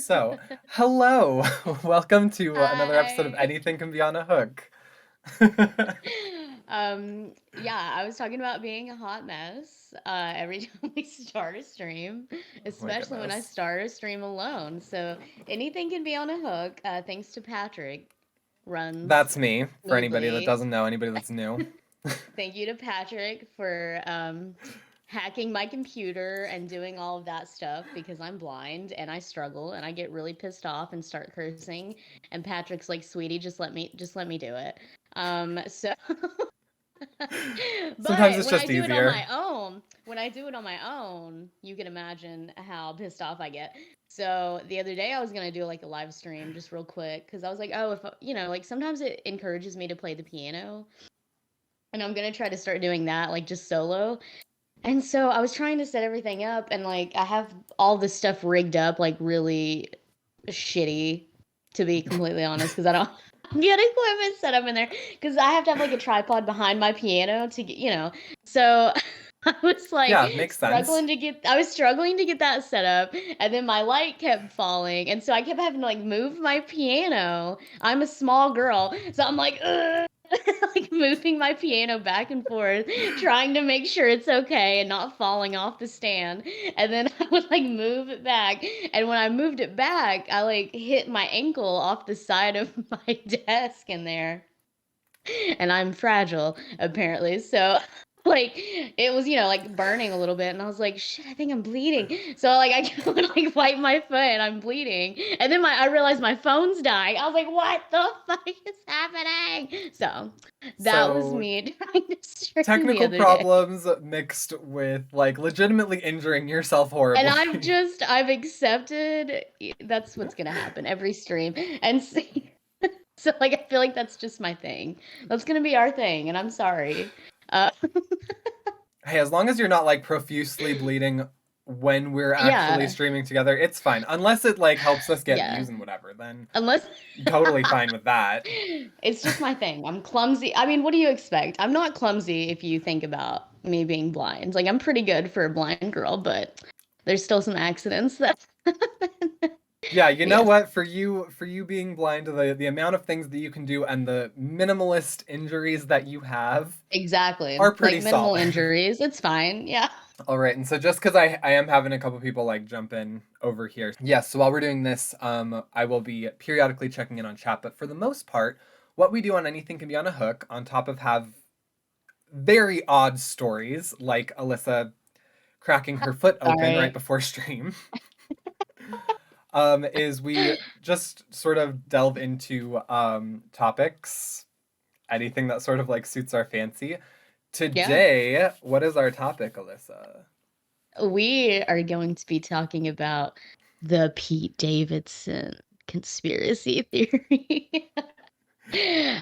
So, hello. Welcome to another episode of Hi. Anything Can Be on a Hook. Yeah, I was talking about being a hot mess every time we start a stream, Oh my especially when I goodness. start a stream alone. So anything can be on a hook, thanks to Patrick runs That's me, for anybody that smoothly. doesn't know, anybody that's new. Thank you to Patrick for hacking my computer and doing all of that stuff because I'm blind and I struggle and I get really pissed off and start cursing. And Patrick's like, "Sweetie, just let me do it." So Sometimes but it's just easier. when I do it on my own, you can imagine how pissed off I get. So the other day I was gonna do like a live stream just real quick because I was like, oh, if like sometimes it encourages me to play the piano, and I'm gonna try to start doing that like just solo. And so I was trying to set everything up, and like I have all this stuff rigged up like really shitty, to be completely honest, because I don't get equipment set up in there because I have to have like a tripod behind my piano to get. So I was like Yeah, makes sense. I was struggling to get that set up, and then my light kept falling, and so I kept having to like move my piano. I'm a small girl, so I'm like, ugh. Like moving my piano back and forth, trying to make sure it's okay and not falling off the stand. And then I would like move it back. And when I moved it back, I like hit my ankle off the side of my desk in there. And I'm fragile, apparently. So like it was, like burning a little bit, and I was like, shit, I think I'm bleeding. So like I go and like wipe my foot and I'm bleeding. And then I realized my phone's dying. I was like, what the fuck is happening? So that was So, me trying to stream the technical other day. problems mixed with like legitimately injuring yourself And horribly. I've accepted that's what's gonna happen every stream. And see, so like I feel like that's just my thing. That's gonna be our thing, and I'm sorry. Uh, Hey, as long as you're not like profusely bleeding when we're actually yeah, streaming together, it's fine. Unless it like helps us get yeah. views and whatever, then Unless totally fine with that. it's just my thing. I'm clumsy. I mean, what do you expect? I'm not clumsy if you think about me being blind. Like I'm pretty good for a blind girl, but there's still some accidents that Yeah, you know yes. what? For you being blind, the amount of things that you can do and the minimalist injuries that you have are Exactly. pretty Like minimal solid. injuries. It's fine. Yeah. All right, and so just because I am having a couple people like jump in over here. Yes, so while we're doing this, I will be periodically checking in on chat, but for the most part, what we do on Anything Can Be on a Hook, on top of have very odd stories like Alyssa cracking her foot open right Sorry. before stream. Is we just sort of delve into topics, anything that sort of like suits our fancy. Yeah. Today, what is our topic, Alyssa? We are going to be talking about the Pete Davidson conspiracy theory.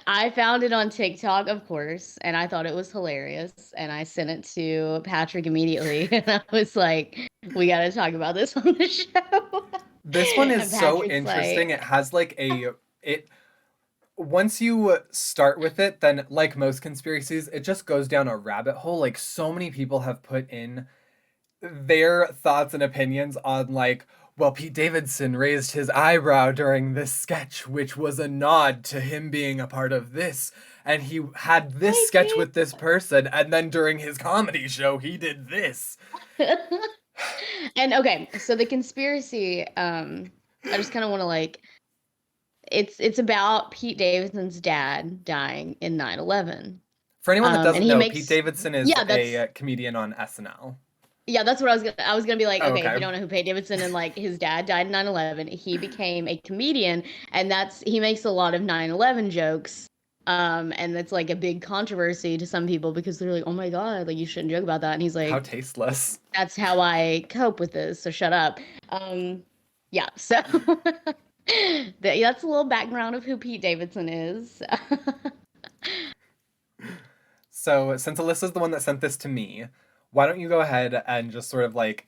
I found it on TikTok, of course, and I thought it was hilarious. And I sent it to Patrick immediately. And I was like, we got to talk about this on the show. This one is And so Patrick's interesting. like, It has like it once you start with it, then like most conspiracies, it just goes down a rabbit hole. Like so many people have put in their thoughts and opinions on like, well, Pete Davidson raised his eyebrow during this sketch, which was a nod to him being a part of this. And he had this sketch with this person, and then during his comedy show, he did this. and okay, so the conspiracy, I just kind of want to like, it's about Pete Davidson's dad dying in 9/11. For anyone that And doesn't he know, Pete makes Davidson is yeah, a that's comedian on SNL. yeah, that's what I was gonna be like, Oh, okay, if you okay. don't know who Pete Davidson and like his dad died in 9/11, he became a comedian, and he makes a lot of 9/11 jokes. And that's like a big controversy to some people because they're like, oh my God, like you shouldn't joke about that. And he's How like, tasteless. that's how I cope with this, so shut up. Yeah, so that's a little background of who Pete Davidson is. So, since Alyssa's the one that sent this to me, why don't you go ahead and just sort of like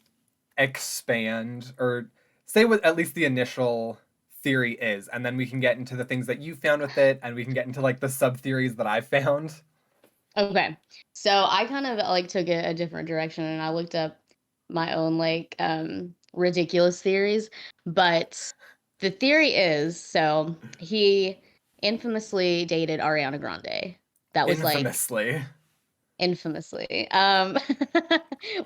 expand or say what at least the initial theory is, and then we can get into the things that you found with it, and we can get into like the sub theories that I found. Okay. So I kind of like took it a different direction, and I looked up my own like ridiculous theories, but the theory is, so he infamously dated Ariana Grande. That was like Infamously. infamously.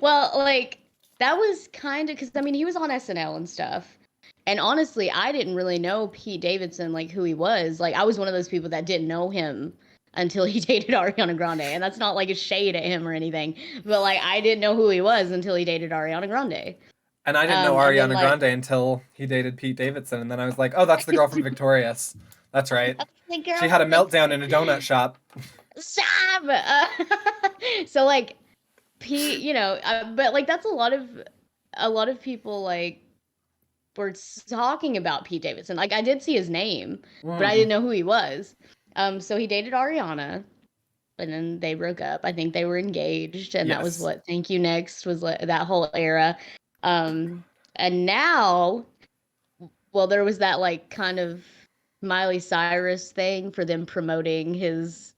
Well, like that was kind of because I mean he was on SNL and stuff. And honestly, I didn't really know Pete Davidson, like who he was. Like I was one of those people that didn't know him until he dated Ariana Grande. And that's not like a shade at him or anything. But like I didn't know who he was until he dated Ariana Grande. And I didn't know And then Ariana like Grande until he dated Pete Davidson. And then I was like, oh, that's the girl from Victorious. That's right. the She girl had a from meltdown in a donut shop. Stop! So like Pete, but like that's a lot of people like were talking about Pete Davidson. Like I did see his name, but I didn't know who he was. So he dated Ariana, and then they broke up. I think they were engaged, and that was Yes. what Thank You Next was, like, that whole era. And now, well, there was that like kind of Miley Cyrus thing for them promoting his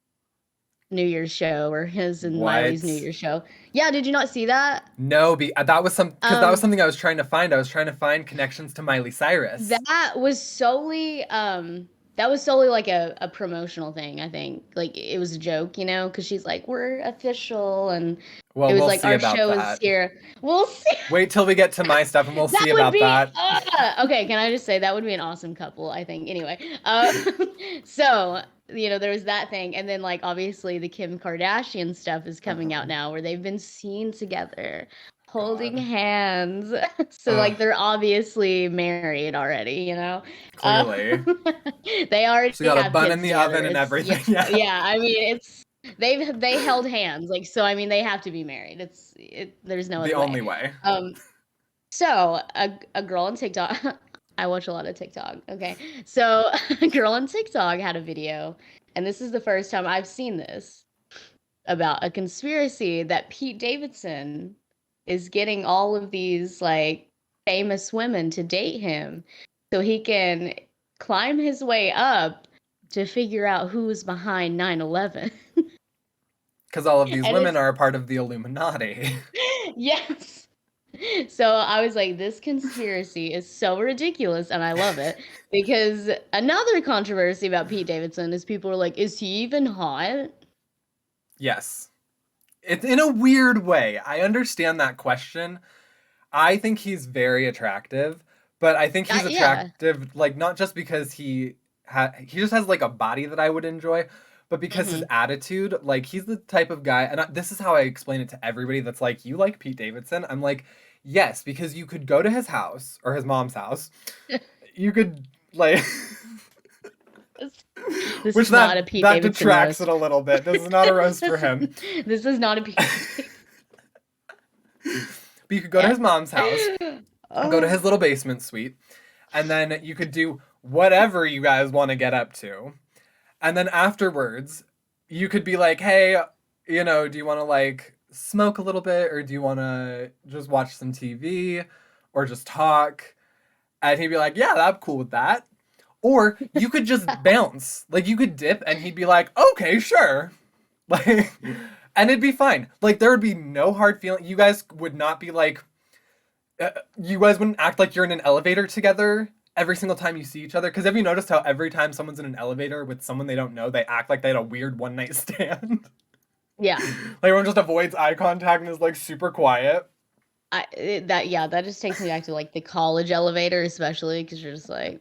New Year's show or his and Miley's New What? Year's show. Yeah, did you not see that? No, that was because that was Um, something I was trying to find. I was trying to find connections to Miley Cyrus. that was solely like a promotional thing, I think. Like it was a joke, because she's like, we're official, and Well, it was we'll like see our about show is that. here. We'll see. Wait till we get to my stuff and we'll That see would about be that. okay. Can I just say that would be an awesome couple? I think. Anyway, so there was that thing, and then like obviously the Kim Kardashian stuff is coming out now, where they've been seen together, holding God. hands. So like they're obviously married already. Clearly. They already She got a have bun kids in the together. oven and everything. Yeah, Yeah. yeah. I mean, they held hands, like, so I mean they have to be married. There's no The other only way. way. So a girl on TikTok, I watch a lot of TikTok. Okay, so a girl on TikTok had a video, and this is the first time I've seen this, about a conspiracy that Pete Davidson is getting all of these like famous women to date him, so he can climb his way up to figure out who's behind 9/11. Because all of these And women it's are a part of the Illuminati. yes. So I was like, this conspiracy is so ridiculous, and I love it, because another controversy about Pete Davidson is people are like, is he even hot? Yes. It's in a weird way. I understand that question. I think he's very attractive, but I think he's Yeah. attractive, like, not just because he just has like a body that I would enjoy, but because his attitude, like, he's the type of guy, and this is how I explain it to everybody that's like, you like Pete Davidson? I'm like, yes, because you could go to his house or his mom's house. You could like This which is not a Pete Davidson detracts roast. it a little bit. This is not a roast for him. This is not a Pete. But you could go to his mom's house, go to Oh. his little basement suite, and then you could do whatever you guys want to get up to. And then afterwards, you could be like, hey, do you want to like smoke a little bit, or do you want to just watch some TV or just talk? And he'd be like, yeah, I'm cool with that. Or you could just bounce. Like, you could dip and he'd be like, okay, sure. Like, and it'd be fine. Like, there would be no hard feeling. You guys would not be like, you guys wouldn't act like you're in an elevator together every single time you see each other. Because have you noticed how every time someone's in an elevator with someone they don't know, they act like they had a weird one night stand? Yeah. Like, everyone just avoids eye contact and is like super quiet. That just takes me back to like the college elevator, especially, because you're just like,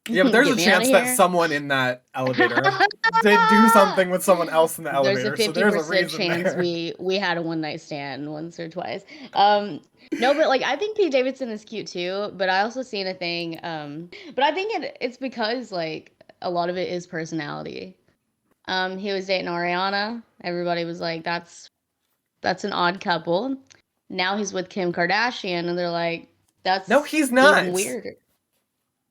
Yeah, but there's get a me chance outta that here. someone in that elevator did do something with someone else in the There's elevator. a So there's a 50% reason chance there. we had a one night stand once or twice. No, but like I think Pete Davidson is cute too. But I also seen a thing. But I think it's because like a lot of it is personality. He was dating Ariana. Everybody was like, that's an odd couple. Now he's with Kim Kardashian, and they're like, that's No, he's not. even weirder.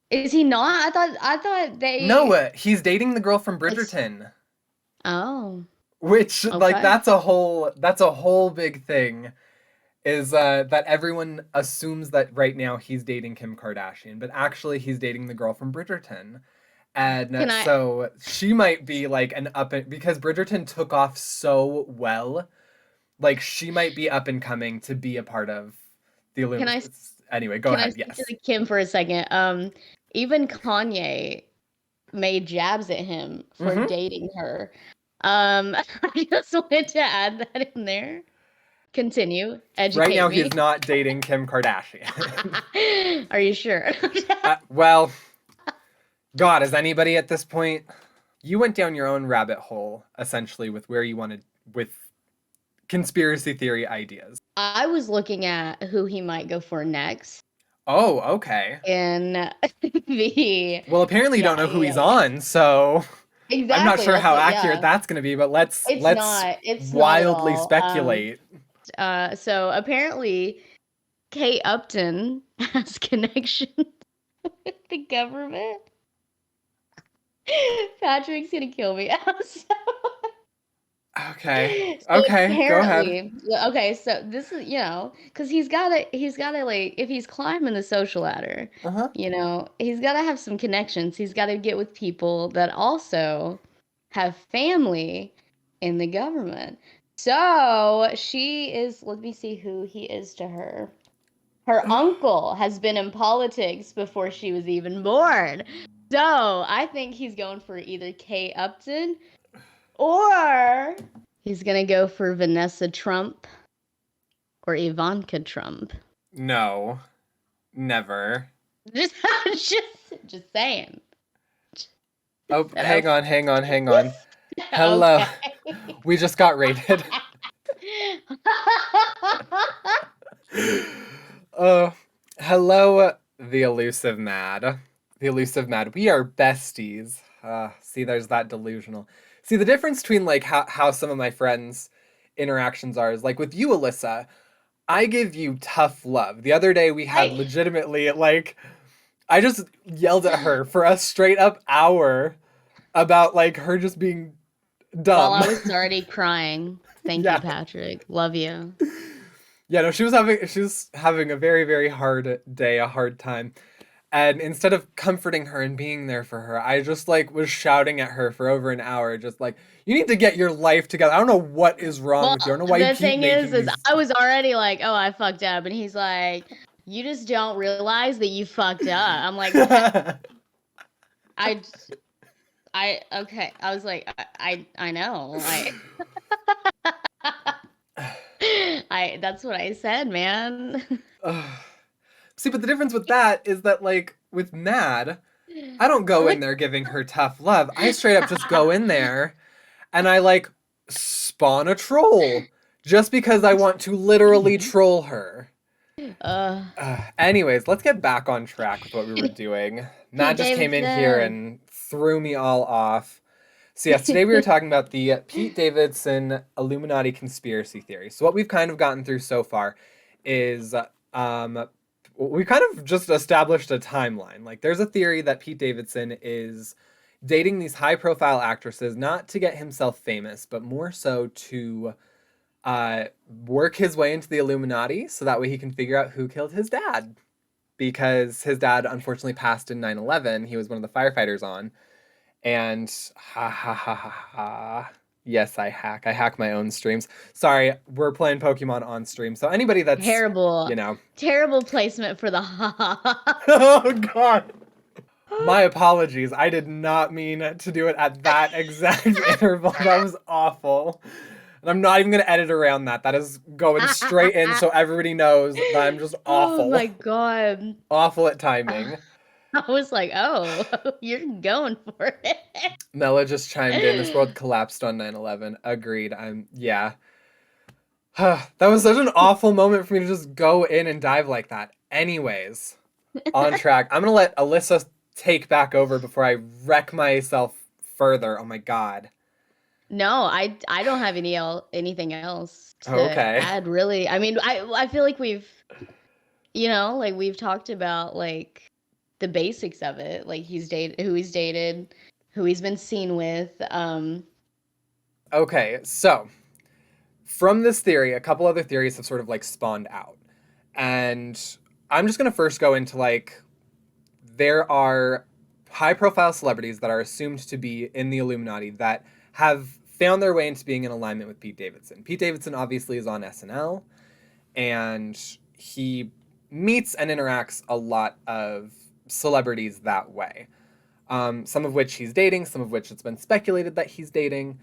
Is he not? I thought they. No, he's dating the girl from Bridgerton. Oh. Which, like, Okay. that's a whole big thing. Is that everyone assumes that right now he's dating Kim Kardashian, but actually he's dating the girl from Bridgerton. And so she might be like because Bridgerton took off so well, like she might be up and coming to be a part of the Illuminati. Anyway, go Can I ahead. speak to Yes. the Kim for a second? Even Kanye made jabs at him for Mm-hmm. dating her. I just wanted to add that in there. Continue. Right Educate now, me. he's not dating Kim Kardashian. Are you sure? Well, God, is anybody at this point? You went down your own rabbit hole, essentially, with where you wanted with conspiracy theory ideas. I was looking at who he might go for next Oh, okay. in the Well, apparently you don't know who he's on, so I'm not exactly. sure That's how what. accurate Yeah, that's going to be, but it's let's not. It's not at wildly all. speculate. So apparently, Kate Upton has connections with the government. Patrick's gonna kill me. Okay. So Okay, go ahead. apparently, okay, so this is, because he's gotta like, if he's climbing the social ladder, Uh-huh. he's gotta have some connections. He's gotta get with people that also have family in the government. So let me see who he is to her. Her uncle has been in politics before she was even born. So I think he's going for either Kay Upton or he's going to go for Vanessa Trump or Ivanka Trump. No. Never. Just, just saying. Oh, hang on. Hello. Okay. We just got rated. Oh, hello, the elusive mad. The elusive mad. We are besties. See, there's that delusional. See, the difference between like how some of my friends' interactions are is like with you, Alyssa, I give you tough love. The other day we had I, legitimately like I just yelled at her for a straight up hour about like her just being while dumb. I was already crying. Thank you, Yeah. Patrick. Love you. Yeah, no, she was having a very, very hard day, a hard time. And instead of comforting her and being there for her, I just like was shouting at her for over an hour, just like, you need to get your life together. I don't know what is wrong Well, with you. I don't know why you the keep thing is, making is these. I was already like, oh, I fucked up. And he's like, you just don't realize that you fucked up. I'm like, I, okay. I was like, I know. That's what I said, man. See, but the difference with that is that like with Mad, I don't go in there giving her tough love. I straight up just go in there and I like spawn a troll just because I want to literally troll her. Uh, Anyways, let's get back on track with what we were doing. Matt Pete just came in here Davidson. and threw me all off. So yes, today we were talking about the Pete Davidson Illuminati conspiracy theory. So what we've kind of gotten through so far is we kind of just established a timeline. Like there's a theory that Pete Davidson is dating these high profile actresses not to get himself famous, but more so to uh, work his way into the Illuminati so that way he can figure out who killed his dad. Because his dad unfortunately passed in 9/11. He was one of the firefighters on. And ha ha ha ha ha. Yes, I hack. I hack my own streams. Sorry, we're playing Pokemon on stream. So anybody that's, Terrible, you know. terrible placement for the ha. Oh, God. My apologies. I did not mean to do it at that exact interval. That was awful. And I'm not even going to edit around that. That is going straight in so everybody knows that I'm just Oh awful. my God. Awful at timing. I was like, oh, you're going for it. Mela just chimed in. This world collapsed on 9/11. Agreed. Yeah. That was such an awful moment for me to just go in and dive like that. Anyways, on track. I'm going to let Alyssa take back over before I wreck myself further. Oh my God. No, I don't have anything else to Okay. add really. I mean, I feel like we've talked about like the basics of it, like who he's dated, who he's been seen with. Okay, so from this theory, a couple other theories have sort of like spawned out. And I'm just going to first go into like there are high profile celebrities that are assumed to be in the Illuminati that have found their way into being in alignment with Pete Davidson. Pete Davidson obviously is on SNL and he meets and interacts a lot of celebrities that way. Some of which he's dating, some of which it's been speculated that he's dating,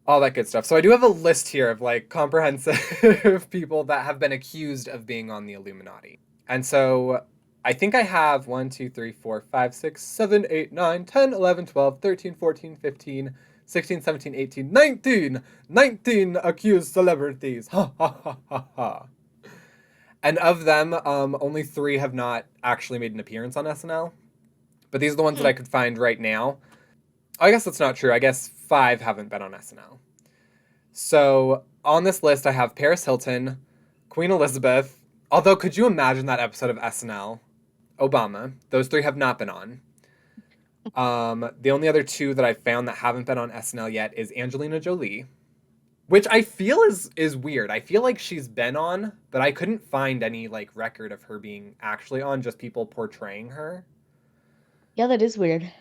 all that good stuff. So I do have a list here of like comprehensive people that have been accused of being on the Illuminati. And so I think I have 1, 2, 3, 4, 5, 6, 7, 8, 9, 10, 11, 12, 13, 14, 15, 16, 17, 18, 19 accused celebrities. Ha ha ha ha ha. And of them, only 3 have not actually made an appearance on SNL. But these are the ones that I could find right now. I guess that's not true. I guess 5 haven't been on SNL. So on this list, I have Paris Hilton, Queen Elizabeth. Although, could you imagine that episode of SNL? Obama. Those 3 have not been on. The only other 2 that I found that haven't been on SNL yet is Angelina Jolie, which I feel is weird. I feel like she's been on, but I couldn't find any like record of her being actually on, just people portraying her. Yeah, that is weird.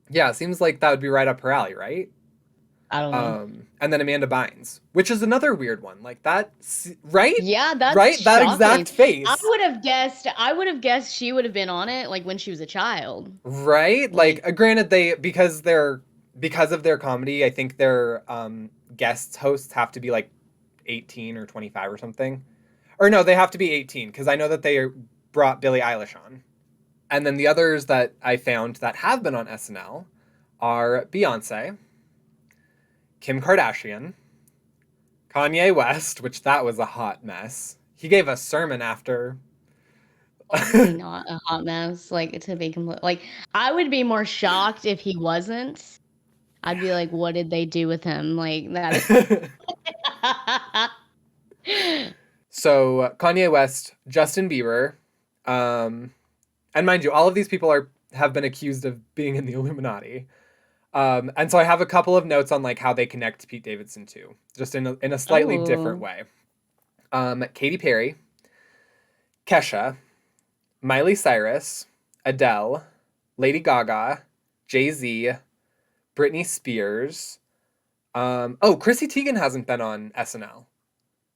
Yeah, it seems like that would be right up her alley, right? I don't know. And then Amanda Bynes, which is another weird one. Like that, right? Yeah, that's right. That shocking. exact face. I would have guessed she would have been on it like when she was a child. Right? Like granted, because of their comedy, I think their guest hosts have to be like 18 or 25 or something. Or no, they have to be 18 because I know that they brought Billie Eilish on. And then the others that I found that have been on SNL are Beyonce, Kim Kardashian, Kanye West, which that was a hot mess. He gave a sermon after. Not a hot mess, like, to be complete. Like, I would be more shocked if he wasn't. I'd be like, what did they do with him? Like, that. So Kanye West, Justin Bieber, and mind you, all of these people have been accused of being in the Illuminati. And so I have a couple of notes on like how they connect to Pete Davidson too, just in a slightly different way. Katy Perry, Kesha, Miley Cyrus, Adele, Lady Gaga, Jay-Z, Britney Spears. Chrissy Teigen hasn't been on SNL.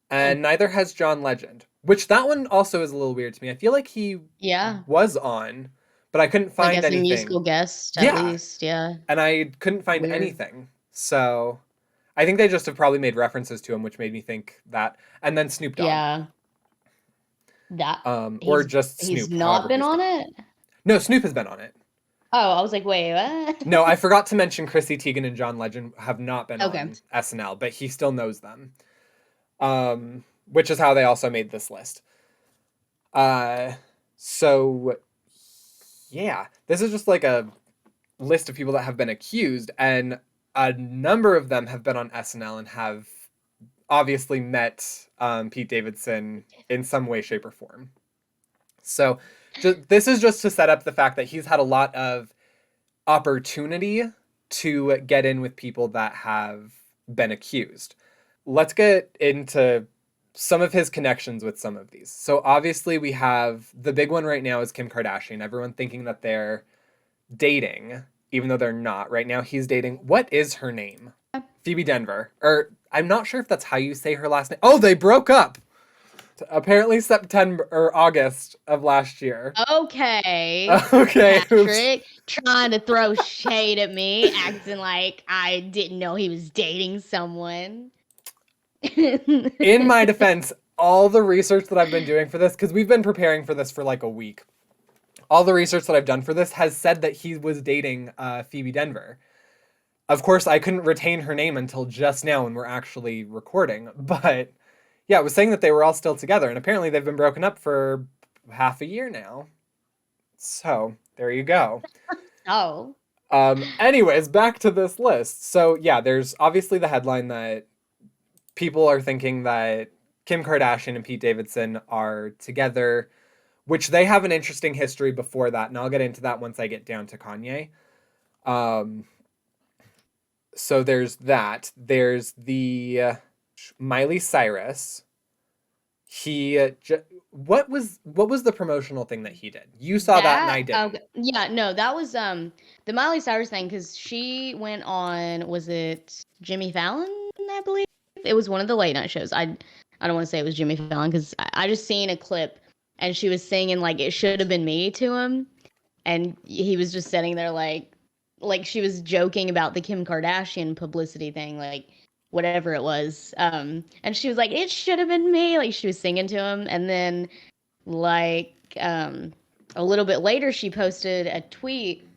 And neither has John Legend, which that one also is a little weird to me. I feel like he was on, but I couldn't find anything. A musical guest, at least, yeah. And I couldn't find anything. So I think they just have probably made references to him, which made me think that. And then Snoop Dogg. Yeah. Or just Snoop. He's not been on it? No, Snoop has been on it. Oh, I was like, wait, what? No, I forgot to mention Chrissy Teigen and John Legend have not been on SNL, but he still knows them. Which is how they also made this list. So yeah, this is just like a list of people that have been accused, and a number of them have been on SNL and have obviously met Pete Davidson in some way, shape, or form. So this is just to set up the fact that he's had a lot of opportunity to get in with people that have been accused. Let's get into some of his connections with some of these. So obviously we have the big one right now is Kim Kardashian. Everyone thinking that they're dating, even though they're not. Right now he's dating. What is her name? Phoebe Denver. Or I'm not sure if that's how you say her last name. Oh, they broke up. Apparently September or August of last year. Okay. Patchrick trying to throw shade at me, acting like I didn't know he was dating someone. In my defense, all the research that I've been doing for this, because we've been preparing for this for like a week, all the research that I've done for this has said that he was dating Phoebe Denver. Of course, I couldn't retain her name until just now when we're actually recording, but yeah, it was saying that they were all still together, and apparently they've been broken up for half a year now. So, there you go. Oh. Anyways, back to this list. So, yeah, there's obviously the headline that people are thinking that Kim Kardashian and Pete Davidson are together, which they have an interesting history before that, and I'll get into that once I get down to Kanye. So there's that. There's the Miley Cyrus. What was the promotional thing that he did? You saw that and I didn't. Yeah, no, that was the Miley Cyrus thing, because she went on, was it Jimmy Fallon, I believe? It was one of the late night shows. I don't want to say it was Jimmy Fallon, because I just seen a clip, and she was singing like "It Should Have Been Me" to him, and he was just sitting there like she was joking about the Kim Kardashian publicity thing, like whatever it was. And she was like, "It should have been me," like she was singing to him, and then like a little bit later, she posted a tweet,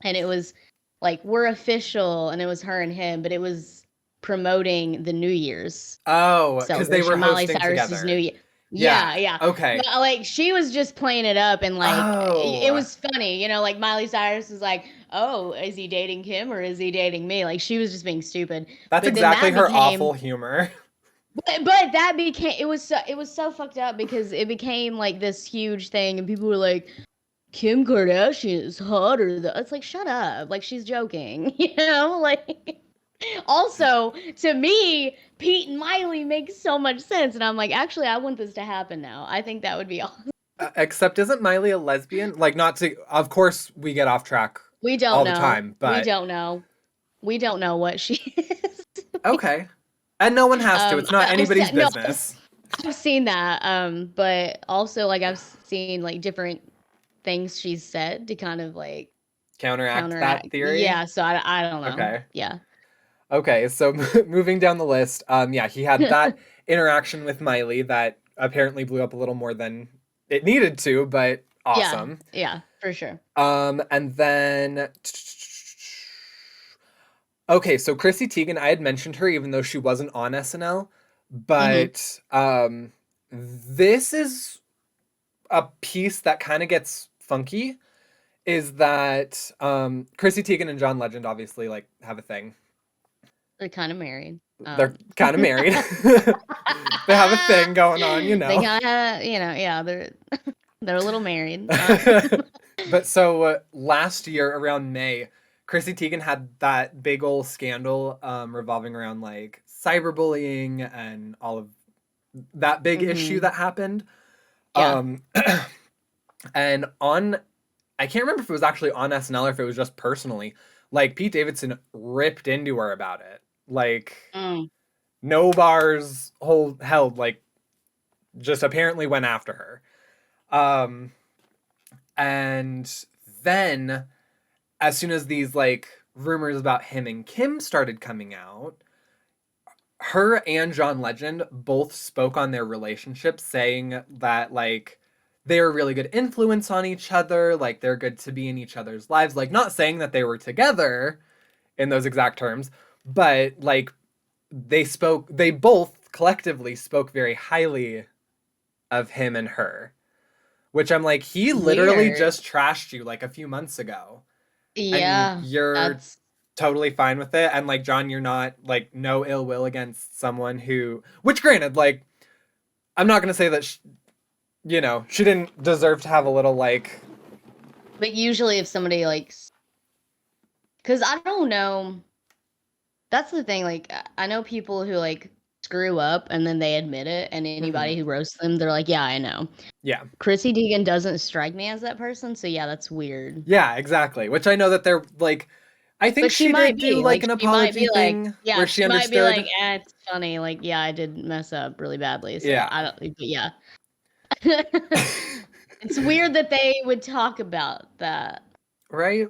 and it was like, "We're official," and it was her and him, but it was promoting the New Year's Oh, because they were celebration, Miley hosting Cyrus's together. New Year. Yeah. Yeah, yeah. Okay. But like she was just playing it up, and like it Oh, was funny, you know, like Miley Cyrus was like, "Oh, is he dating Kim or is he dating me?" Like she was just being stupid. that's But then exactly that her became awful humor. but that became it was so fucked up because it became like this huge thing, and people were like, "Kim Kardashian is hotter." It's like, shut up. Like she's joking, you know? Like also, to me, Pete and Miley makes so much sense, and I'm like, actually, I want this to happen now. I think that would be awesome. Except, isn't Miley a lesbian? Like, not to. Of course, we get off track We don't all the know. time, We but don't know. We don't know what she is. okay. And no one has to. It's not anybody's No, business. I've seen that. But also like I've seen like different things she's said to kind of like Counteract that counteract. theory. Yeah, so I don't know. Okay. Yeah. Okay. So moving down the list, yeah, he had that interaction with Miley that apparently blew up a little more than it needed to, but awesome. Yeah, for sure. And then okay, so Chrissy Teigen, I had mentioned her even though she wasn't on SNL, but this is a piece that kind of gets funky. Is that Chrissy Teigen and John Legend obviously like have a thing. They're kind of married. They're kind of married. They have a thing going on, you know. They kind of, you know, yeah, they're a little married. But so last year around May, Chrissy Teigen had that big old scandal revolving around like cyberbullying and all of that big issue that happened. Yeah. And on, I can't remember if it was actually on SNL or if it was just personally, like Pete Davidson ripped into her about it. Like no bars held, like just apparently went after her. And then as soon as these like rumors about him and Kim started coming out, her and John Legend both spoke on their relationship, saying that like they're a really good influence on each other, like they're good to be in each other's lives, like not saying that they were together in those exact terms, but like they both collectively spoke very highly of him and her, which I'm like, he literally just trashed you like a few months ago. Yeah. And you're totally fine with it. And like, John, you're not like no ill will against someone who, which granted, like, I'm not going to say that, you know, she didn't deserve to have a little like. But usually if somebody like, because I don't know, that's the thing. Like, I know people who like screw up and then they admit it, and anybody who roasts them, they're like, yeah, I know. Yeah. Chrissy Teigen doesn't strike me as that person, so yeah, that's weird. Yeah, exactly. Which I know that they're like, I think she did do like an apology thing where she understood. Might be like, it's funny. Like, yeah, I did mess up really badly. So yeah. I don't, but yeah. It's weird that they would talk about that. Right?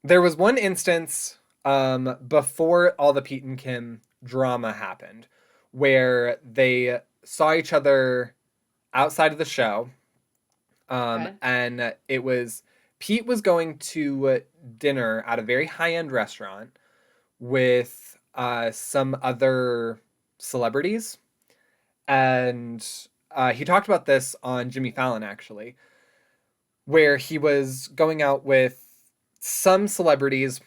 There was one instance before all the Pete and Kim drama happened where they saw each other outside of the show. And it was Pete was going to dinner at a very high-end restaurant with some other celebrities. And he talked about this on Jimmy Fallon, actually, where he was going out with some celebrities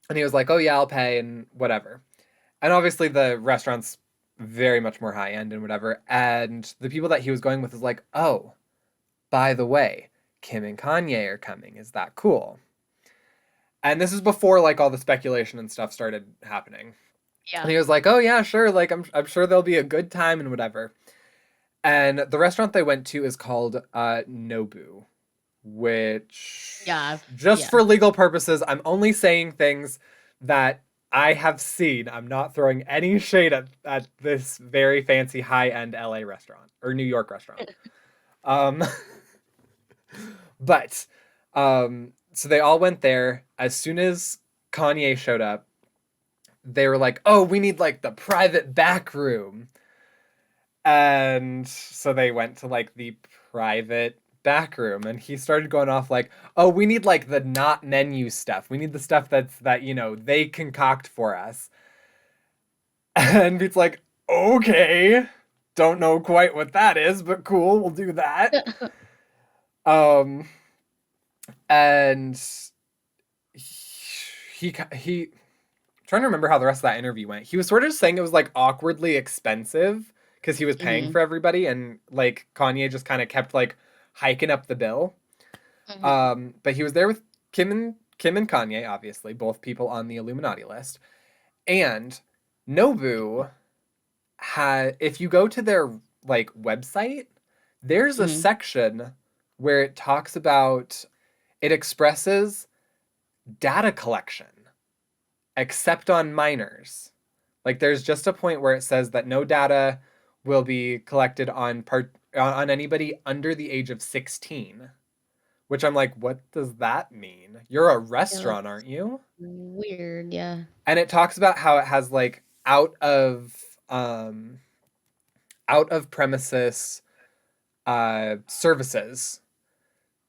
and he was like, oh yeah, I'll pay and whatever. And obviously the restaurant's very much more high-end and whatever. And the people that he was going with is like, oh, by the way, Kim and Kanye are coming. Is that cool? And this is before like all the speculation and stuff started happening. Yeah. And he was like, "Oh yeah, sure. Like I'm sure there'll be a good time and whatever." And the restaurant they went to is called Nobu, which for legal purposes, I'm only saying things that I have seen. I'm not throwing any shade at this very fancy high-end LA restaurant or New York restaurant. Um, but so they all went there. As soon as Kanye showed up, they were like, "Oh, we need like the private back room." And so they went to like the private back room, and he started going off like, "Oh, we need like the not menu stuff. We need the stuff that, you know, they concoct for us." And Pete's like, "Okay, don't know quite what that is, but cool, we'll do that." Um and he trying to remember how the rest of that interview went. He was sort of saying it was like awkwardly expensive because he was paying Mhm. for everybody, and like Kanye just kind of kept like hiking up the bill. Mhm. But he was there with Kim and Kanye, obviously, both people on the Illuminati list. And Nobu had, if you go to their like website, there's a Mhm. section where it talks about, it expresses data collection except on minors. Like there's just a point where it says that no data will be collected on anybody under the age of 16, which I'm like, what does that mean? You're a Yeah, restaurant, that's aren't you? weird. Yeah. And it talks about how it has like um out of premises services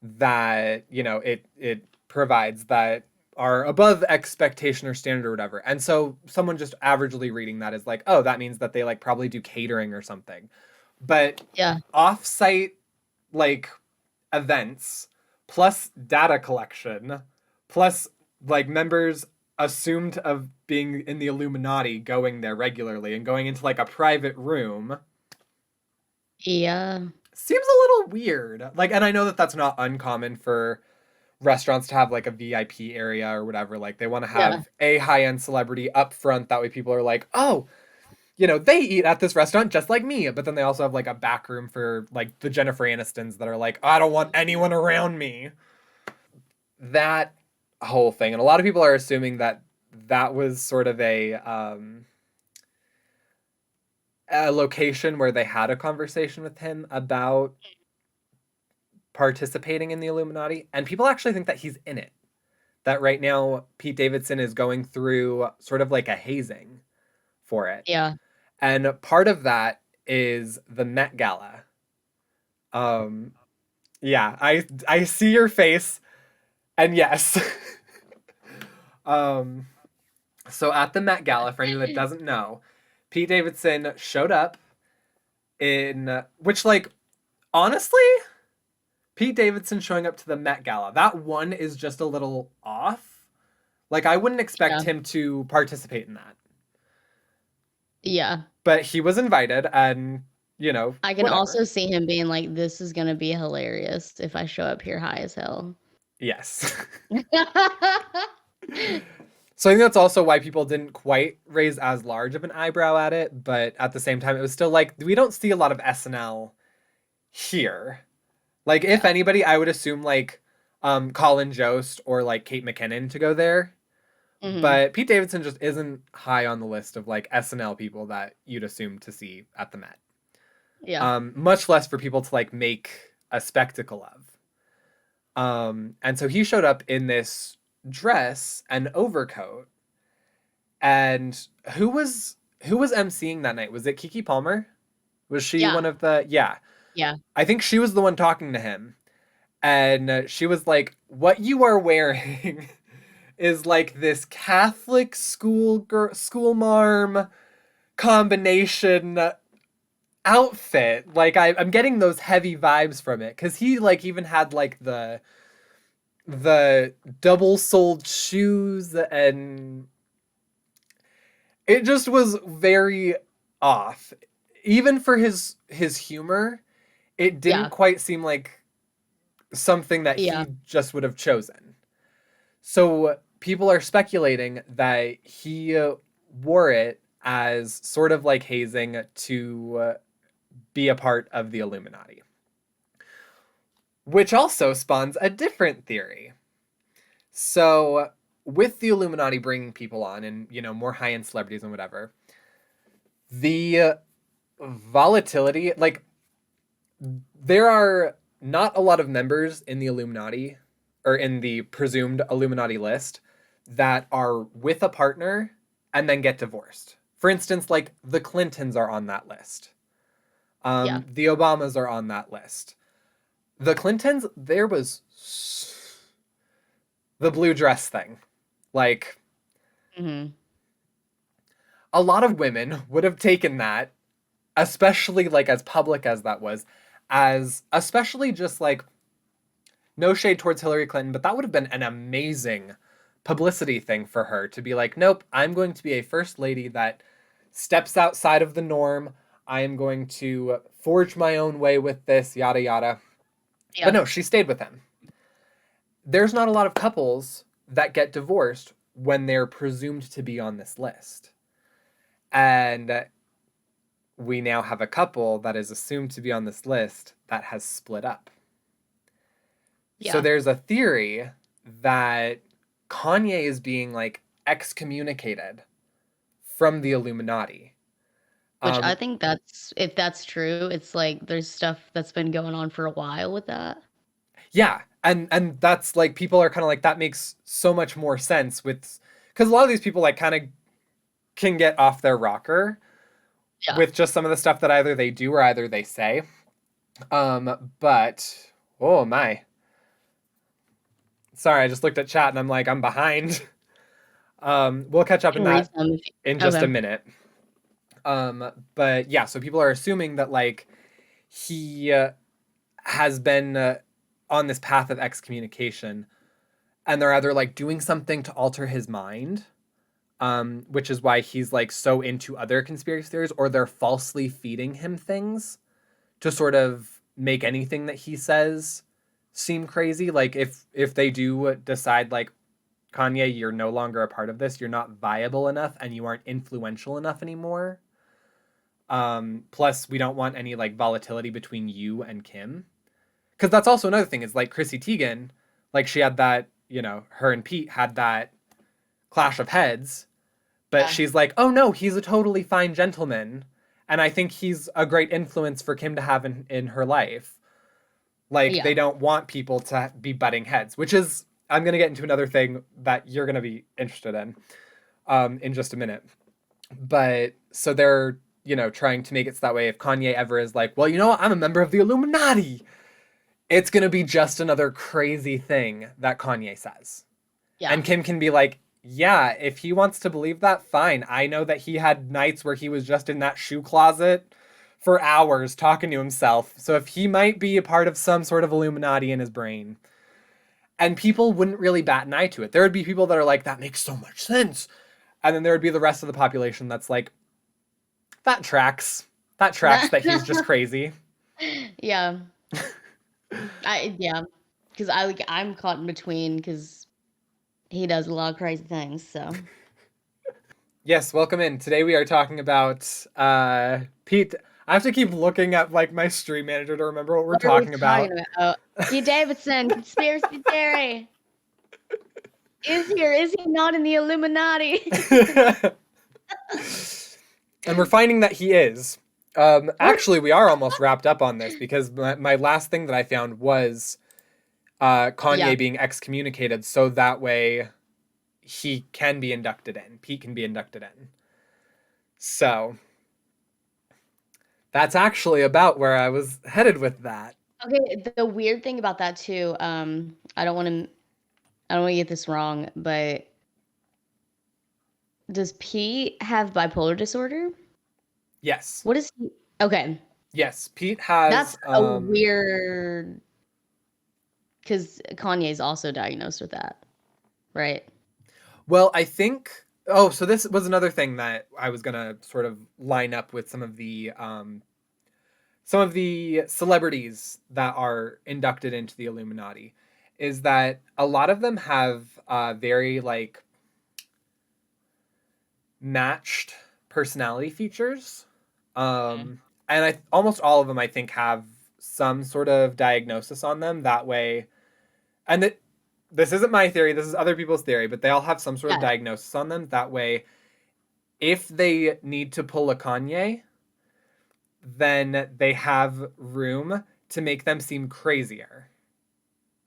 that, you know, it provides that are above expectation or standard or whatever. And so someone just averagely reading that is like, oh, that means that they like probably do catering or something. But Yeah. off-site like events plus data collection plus like members assumed of being in the Illuminati going there regularly and going into like a private room Yeah. seems a little weird. Like, and I know that that's not uncommon for restaurants to have like a VIP area or whatever. Like, they want to Yeah. have a high end celebrity up front. That way, people are like, oh, you know, they eat at this restaurant just like me. But then they also have like a back room for like the Jennifer Anistons that are like, I don't want anyone around me. That whole thing. And a lot of people are assuming that that was sort of a location where they had a conversation with him about participating in the Illuminati, and people actually think that he's in it. That right now Pete Davidson is going through sort of like a hazing for it. Yeah. And part of that is the Met Gala. Um yeah, I see your face, and yes. um so at the Met Gala, for anyone that doesn't know, Pete Davidson showed up in, which, like, honestly, Pete Davidson showing up to the Met Gala, that one is just a little off. Like, I wouldn't expect Yeah. him to participate in that. Yeah. But he was invited, and, you know, I can whatever. also see him being like, "This is gonna be hilarious if I show up here high as hell." Yes. So I think that's also why people didn't quite raise as large of an eyebrow at it, but at the same time, it was still like, we don't see a lot of SNL here. Like, if Yeah. anybody, I would assume like Colin Jost or like Kate McKinnon to go there. Mhm. But Pete Davidson just isn't high on the list of like SNL people that you'd assume to see at the Met. Yeah. Much less for people to like make a spectacle of. And so he showed up in this dress and overcoat. And who was emceeing that night? Was it Kiki Palmer? Was she Yeah. one of the? Yeah, Yeah. I think she was the one talking to him, and she was like, "What you are wearing is like this Catholic school marm combination outfit. Like, I'm getting those heavy vibes from it because he like even had like the double soled shoes, and it just was very off. Even for his humor, it didn't Yeah. quite seem like something that Yeah. he just would have chosen. So people are speculating that he wore it as sort of like hazing to be a part of the Illuminati, which also spawns a different theory. So with the Illuminati bringing people on, and, you know, more high end celebrities and whatever, the volatility, like, there are not a lot of members in the Illuminati, or in the presumed Illuminati list, that are with a partner and then get divorced. For instance, like the Clintons are on that list. Yeah. The Obamas are on that list. The Clintons, there was the blue dress thing. Like, Hmm. a lot of women would have taken that, especially like as public as that was, as especially just like, no shade towards Hillary Clinton, but that would have been an amazing publicity thing for her to be like, nope, I'm going to be a first lady that steps outside of the norm. I am going to forge my own way with this, yada yada. But Yeah. no, she stayed with him. There's not a lot of couples that get divorced when they're presumed to be on this list. And we now have a couple that is assumed to be on this list that has split up. Yeah. So there's a theory that Kanye is being like excommunicated from the Illuminati. Which I think if that's true, it's like there's stuff that's been going on for a while with that. Yeah, and that's like people are kind of like that makes so much more sense with because a lot of these people like kind of can get off their rocker Yeah. with just some of the stuff that either they do or either they say. But oh my. Sorry, I just looked at chat and I'm like, I'm behind. We'll catch up in that in just a minute. But yeah, so people are assuming that like he has been on this path of excommunication, and they're either like doing something to alter his mind, which is why he's like so into other conspiracy theories, or they're falsely feeding him things to sort of make anything that he says seem crazy. Like if they do decide like, Kanye, you're no longer a part of this, you're not viable enough and you aren't influential enough anymore. Plus we don't want any like volatility between you and Kim. Because that's also another thing is like Chrissy Teigen, like she had that, you know, her and Pete had that clash of heads, but she's like, oh no, he's a totally fine gentleman. And I think he's a great influence for Kim to have in her life. Like they don't want people to be butting heads, which is, I'm going to get into another thing that you're going to be interested in just a minute. But so they're, you know, trying to make it so that way if Kanye ever is like, well, you know what? I'm a member of the Illuminati. It's going to be just another crazy thing that Kanye says. Yeah. And Kim can be like, yeah, if he wants to believe that, fine. I know that he had nights where he was just in that shoe closet for hours talking to himself. So if he might be a part of some sort of Illuminati in his brain. And people wouldn't really bat an eye to it. There would be people that are like, that makes so much sense. And then there would be the rest of the population that's like, that tracks. That tracks that he's just crazy. Yeah. Because I'm caught in between because he does a lot of crazy things, so. Yes, welcome in. Today we are talking about Pete. I have to keep looking at like my stream manager to remember what we're talking about. Pete Davidson, conspiracy theory. Is he not in the Illuminati? And we're finding that he is. Actually, we are almost wrapped up on this because my last thing that I found was Kanye being excommunicated, so that way he can be inducted in. Pete can be inducted in. So that's actually about where I was headed with that. Okay, the weird thing about that too, I don't want to get this wrong, but does Pete have bipolar disorder? Yes. What is he? Okay. Yes, Pete has. That's a weird, because Kanye's also diagnosed with that, right? Well, I think. Oh, so this was another thing that I was gonna sort of line up with some of the celebrities that are inducted into the Illuminati, is that a lot of them have very like matched personality features. And almost all of them, I think, have some sort of diagnosis on them that way. And this isn't my theory, this is other people's theory, but they all have some sort of diagnosis on them. That way, if they need to pull a Kanye, then they have room to make them seem crazier.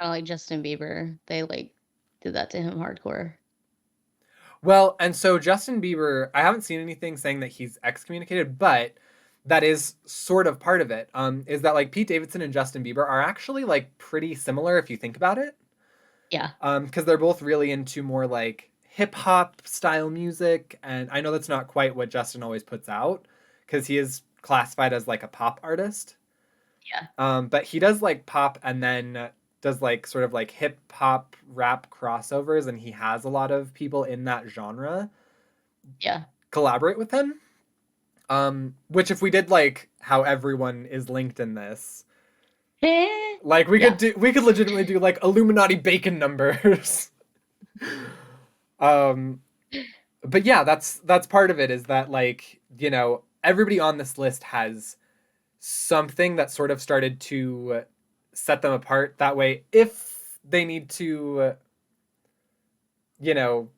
Kinda like Justin Bieber. They, like, did that to him hardcore. Well, and so Justin Bieber, I haven't seen anything saying that he's excommunicated, but that is sort of part of it. Is that like Pete Davidson and Justin Bieber are actually like pretty similar if you think about it. Yeah. Because they're both really into more like hip hop style music, and I know that's not quite what Justin always puts out, because he is classified as like a pop artist. Yeah. But he does like pop and then does like sort of like hip hop rap crossovers, and he has a lot of people in that genre Yeah. collaborate with him. Which if we did like how everyone is linked in this, like we could legitimately do like Illuminati bacon numbers. But yeah, that's part of it, is that like, you know, everybody on this list has something that sort of started to set them apart. That way, if they need to, you know,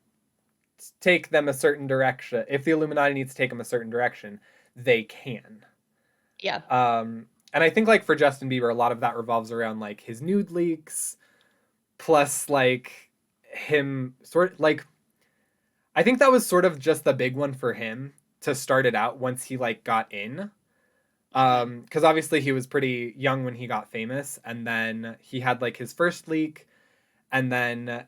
take them a certain direction, if the Illuminati needs to take them a certain direction, they can. Yeah. And I think like for Justin Bieber, a lot of that revolves around like his nude leaks, plus like him sort of like, I think that was sort of just the big one for him to start it out once he like got in. Because obviously he was pretty young when he got famous, and then he had like his first leak, and then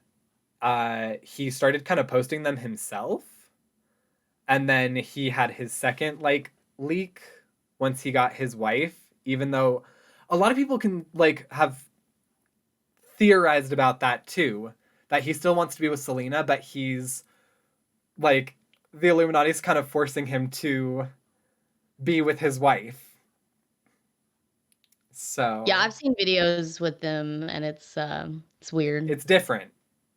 he started kind of posting them himself, and then he had his second like leak once he got his wife, even though a lot of people can like have theorized about that too, that he still wants to be with Selena, but he's like, the Illuminati's kind of forcing him to be with his wife. So Yeah, I've seen videos with them, and it's weird. it's different.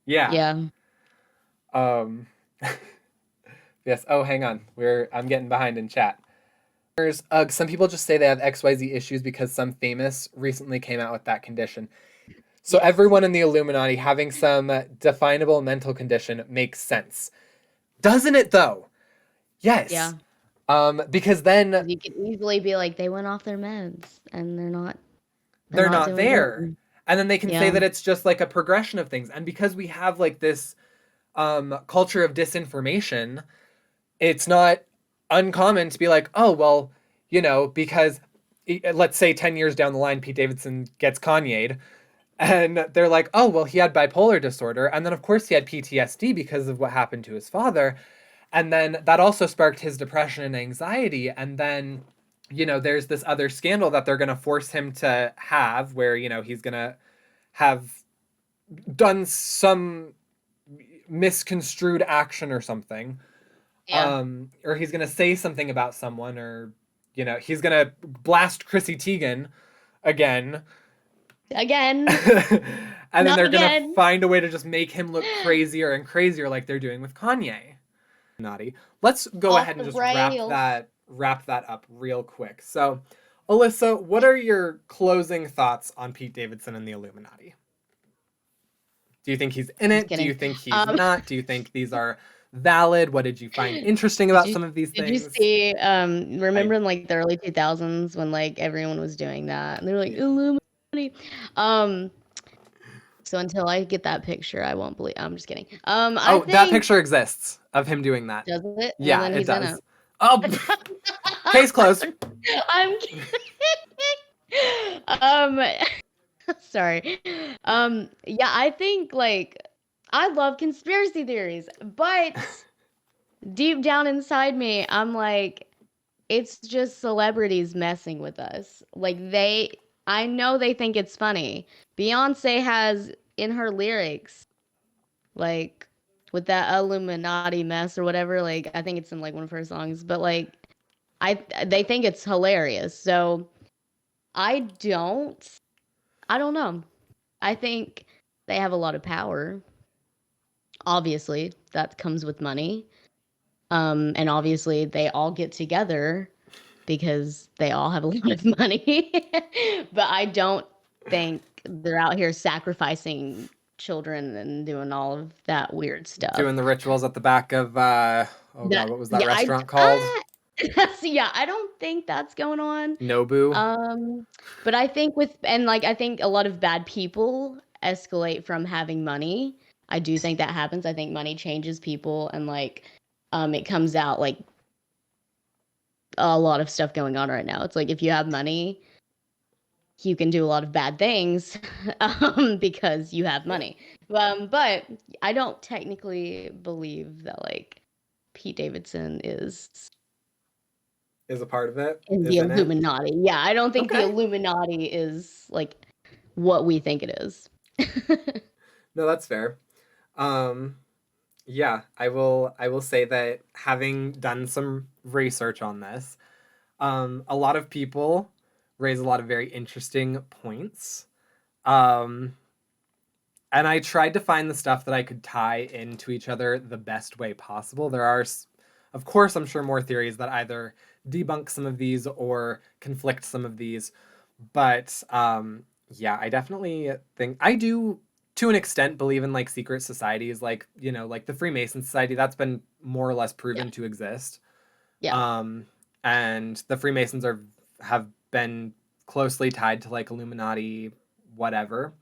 Yeah. Yeah. Yes. Oh, hang on. I'm getting behind in chat. Some people just say they have XYZ issues because some famous recently came out with that condition. So Yes. everyone in the Illuminati having some definable mental condition makes sense. Doesn't it though? Yes. Yeah. Because then You could easily be like, they went off their meds and they're not not doing there. good. And then they can say that it's just like a progression of things. And because we have like this culture of disinformation, it's not uncommon to be like, oh, well, you know, because let's say 10 years down the line, Pete Davidson gets Kanye'd, and they're like, oh, well, he had bipolar disorder. And then, of course, he had PTSD because of what happened to his father. And then that also sparked his depression and anxiety. And then, you know, there's this other scandal that they're going to force him to have where, you know, he's going to have done some misconstrued action or something. Yeah. Or he's going to say something about someone, or, you know, he's going to blast Chrissy Teigen again. Again. And then they're going to find a way to just make him look crazier and crazier like they're doing with Kanye. Naughty. Let's go ahead and just wrap that up real quick. So, Alyssa, what are your closing thoughts on Pete Davidson and the Illuminati? Do you think he's in it? Do you think he's not? Do you think these are valid? What did you find interesting about some of these things? Did you see, remember in like the early 2000s when like everyone was doing that and they were like, Illuminati? So until I get that picture, I won't believe. I'm just kidding. I think, that picture exists of him doing that. Does it? Yeah, it does. Oh, case closed. I'm kidding. Sorry. Yeah, I think like I love conspiracy theories, but deep down inside me, I'm like, it's just celebrities messing with us. Like I know they think it's funny. Beyonce has in her lyrics, like with that Illuminati mess or whatever, like I think it's in like one of her songs, but like they think it's hilarious. So I don't know. I think they have a lot of power. Obviously, that comes with money. And obviously they all get together because they all have a lot of money. But I don't think they're out here sacrificing children and doing all of that weird stuff. Doing the rituals at the back of what was that restaurant called? Yeah, I don't think that's going on. Nobu. But I think I think a lot of bad people escalate from having money. I do think that happens. I think money changes people, and it comes out like a lot of stuff going on right now. It's like if you have money, you can do a lot of bad things because you have money. But I don't technically believe that like Pete Davidson Is a part of it, in the is in it. Illuminati. Yeah, I don't think the Okay. Illuminati is like what we think it is. No, that's fair. Um, yeah, I will say that having done some research on this, a lot of people raise a lot of very interesting points. Um, and I tried to find the stuff that I could tie into each other the best way possible. There are, of course, I'm sure more theories that either debunk some of these or conflict some of these. But yeah, I definitely think I do, to an extent, believe in like secret societies, like, like the Freemason Society. That's been more or less Yeah. proven to exist. Yeah. Um, and the Freemasons have been closely tied to like Illuminati, whatever. And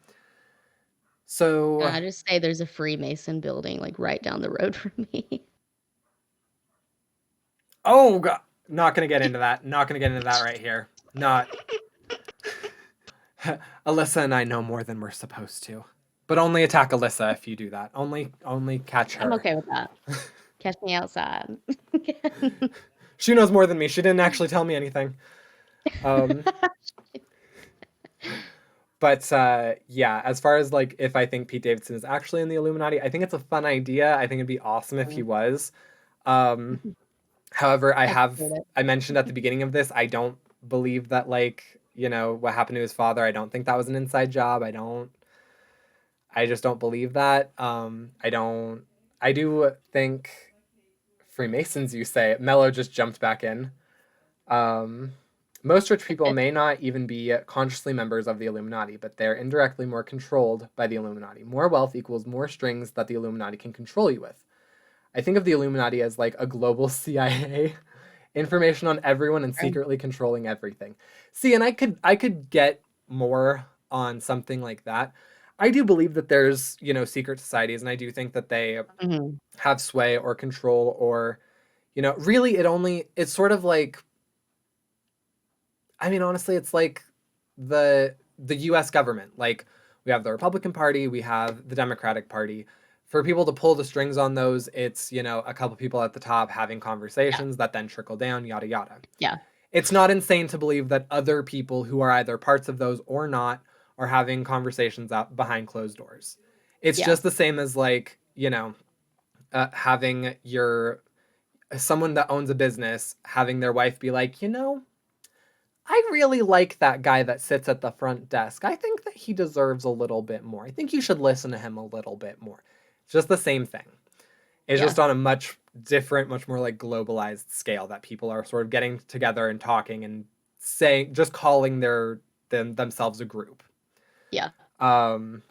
So, I just say there's a Freemason building like right down the road from me. oh god, not gonna get into that. Not gonna get into that right here. Not Alyssa and I know more than we're supposed to, but only attack Alyssa if you do that. Only catch I'm her. okay with that. Catch me outside. She knows more than me. She didn't actually tell me anything. Um, but yeah, as far as like if I think Pete Davidson is actually in the Illuminati, I think it's a fun idea. I think it'd be awesome if he was. Um, However, I support it. I mentioned at the beginning of this, I don't believe that like, what happened to his father. I don't think that was an inside job. I just don't believe that. I do think Freemasons, you say. Mello just jumped back in. Um, Most rich people may not even be consciously members of the Illuminati, but they're indirectly more controlled by the Illuminati. More wealth equals more strings that the Illuminati can control you with. I think of the Illuminati as like a global CIA, information on everyone and secretly controlling everything. See, and I could get more on something like that. I do believe that there's, secret societies, and I do think that they Mhm. have sway or control, or, really it's sort of like, I mean, honestly, it's like the US government. Like, we have the Republican Party, we have the Democratic Party. For people to pull the strings on those, it's, a couple people at the top having Yeah. conversations that then trickle down, yada yada. Yeah. It's not insane to believe that other people who are either parts of those or not are having conversations out behind closed doors. It's Yeah. just the same as like, having your someone that owns a business having their wife be like, I really like that guy that sits at the front desk. I think that he deserves a little bit more. I think you should listen to him a little bit more. It's just the same thing. It's Yeah. just on a much different, much more like globalized scale that people are sort of getting together and talking and saying, just calling themselves a group. Yeah. Um,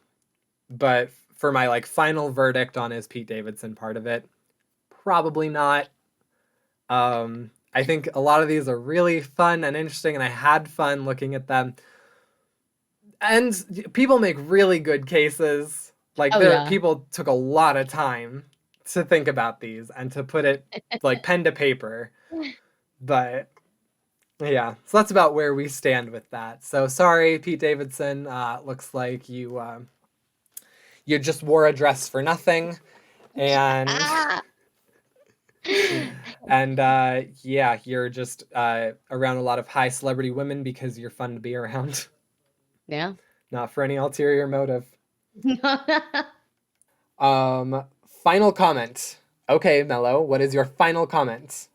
but for my like final verdict on is Pete Davidson part of it, probably not. I think a lot of these are really fun and interesting, and I had fun looking at them. And people make really good cases. Like Oh yeah. people took a lot of time to think about these and to put it like pen to paper. But yeah, so that's about where we stand with that. So sorry, Pete Davidson. Looks like you just wore a dress for nothing, and Ah. and yeah, you're just around a lot of high celebrity women because you're fun to be around, Yeah. not for any ulterior motive. Final comment. Okay, Mello, what is your final comment?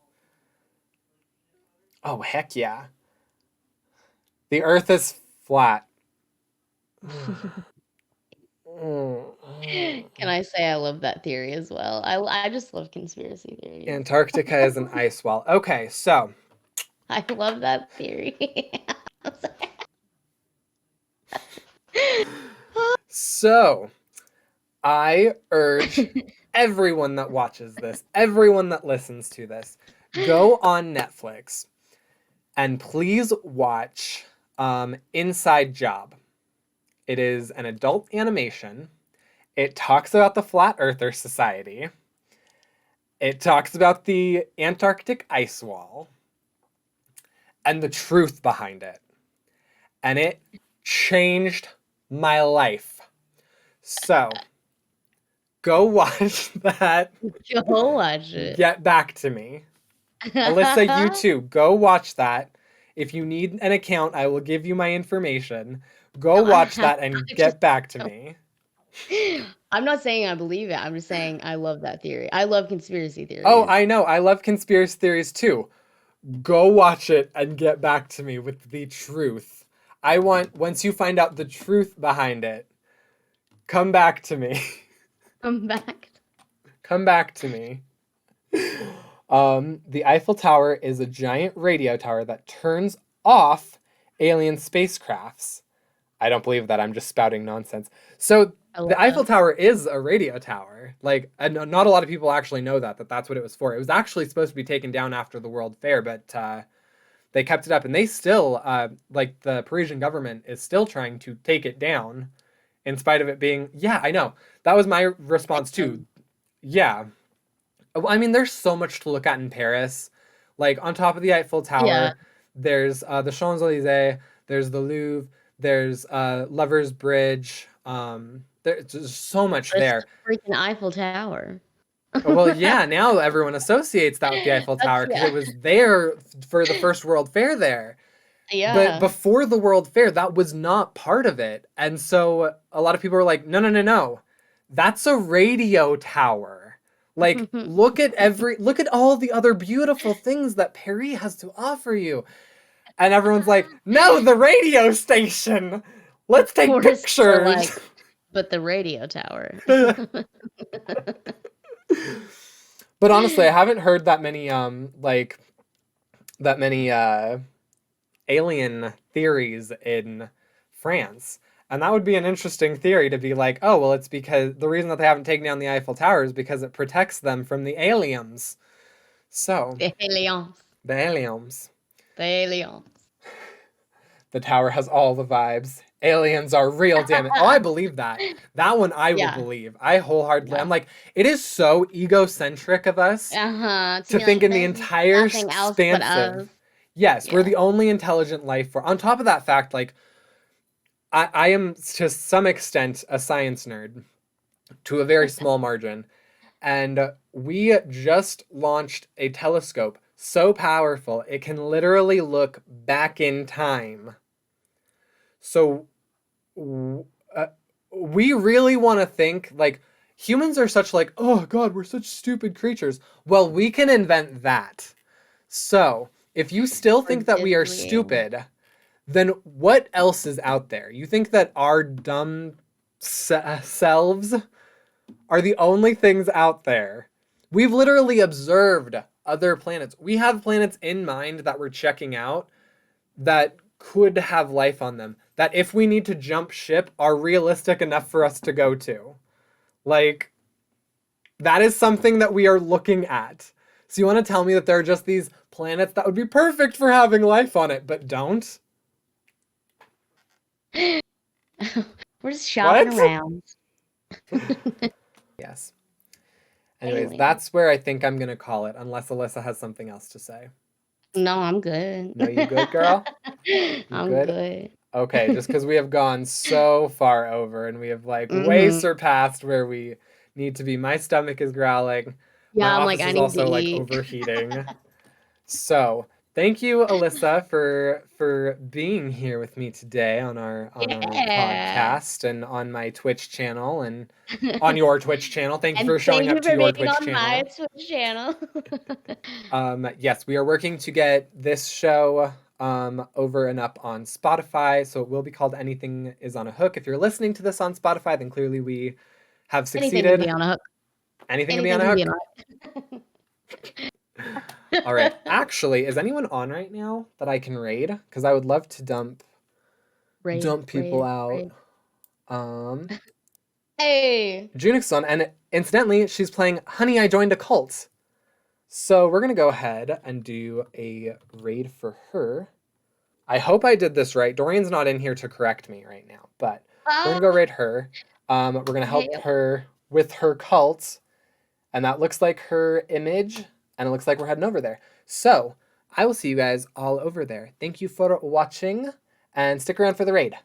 Oh, heck yeah. The earth is flat. Can I say I love that theory as well? I just love conspiracy theories. Antarctica is an ice wall. Okay, so. I love that theory. So, I urge everyone that watches this, everyone that listens to this, Go on Netflix and please watch Inside Job. It is an adult animation. It talks about the Flat Earther Society. It talks about the Antarctic ice wall and the truth behind it. And it changed my life. So, go watch that. Go watch it. Get back to me. Alyssa, you too. Go watch that. If you need an account, I will give you my information. Go watch that and get back to me. I'm not saying I believe it. I'm just saying I love that theory. I love conspiracy theories. Oh, I know. I love conspiracy theories too. Go watch it and get back to me with the truth. I want, once you find out the truth behind it, come back to me. Come back. Come back to me. The Eiffel Tower is a giant radio tower that turns off alien spacecrafts. I don't believe that. I'm just spouting nonsense. So the Eiffel Tower is a radio tower. Like, and not a lot of people actually know that's what it was for. It was actually supposed to be taken down after the World Fair, but they kept it up, and they still, like, the Parisian government is still trying to take it down, in spite of it being, yeah, I know. That was my response too. Yeah. I mean, there's so much to look at in Paris. Like, on top of the Eiffel Tower, there's the Champs-Élysées, there's the Louvre, there's Lover's Bridge. There's just so much there. Freaking Eiffel Tower. Well, yeah, now everyone associates that with the Eiffel Tower because it was there for the first World Fair there. Yeah. But before the World Fair, that was not part of it. And so a lot of people were like, no. That's a radio tower. Like, look at all the other beautiful things that Paris has to offer you. And everyone's like, no, the radio station. Let's take pictures. But the radio tower. But honestly, I haven't heard that many alien theories in France. And that would be an interesting theory to be like, oh, well, it's because the reason that they haven't taken down the Eiffel Tower is because it protects them from the aliens. So. The aliens. The aliens. The aliens. The tower has all the vibes. Aliens are real, damn it. Oh, I believe that. That one I will believe. I wholeheartedly. I'm like, it is so egocentric of us to think in the entire expansive. Yes, we're the only intelligent life form. On top of that fact, like, I am to some extent a science nerd to a very small margin. And we just launched a telescope so powerful, it can literally look back in time. So we really want to think, like, humans are such like, oh God, we're such stupid creatures. Well, we can invent that. So if you still think that we are stupid, then what else is out there? You think that our dumb selves are the only things out there? We've literally observed other planets. We have planets in mind that we're checking out that could have life on them, that if we need to jump ship are realistic enough for us to go to. Like, that is something that we are looking at. So you want to tell me that there are just these planets that would be perfect for having life on it, but don't? We're just shopping around. Yes. Anyways, that's where I think I'm going to call it, unless Alyssa has something else to say. No, I'm good. No, you good, girl? I'm good. Okay, just because we have gone so far over and we have, like, way surpassed where we need to be. My stomach is growling. Yeah, My office is also, like, overheating. So, thank you, Alyssa, for being here with me today on our podcast and on my Twitch channel and on your Twitch channel. Thank you for showing up to your Twitch channel. My Twitch channel. Yes, we are working to get this show over and up on Spotify, so it will be called Anything is on a Hook. If you're listening to this on Spotify, then clearly we have succeeded. Anything can be on a hook. Anything can be on a hook. All right. Actually, is anyone on right now that I can raid? Because I would love to dump people out. Hey. Junix's on, and incidentally, she's playing Honey, I Joined a Cult. So we're gonna go ahead and do a raid for her. I hope I did this right. Dorian's not in here to correct me right now, but we're gonna go raid her. We're gonna Okay. help her with her cult, and that looks like her image, and it looks like we're heading over there. So I will see you guys all over there. Thank you for watching, and stick around for the raid.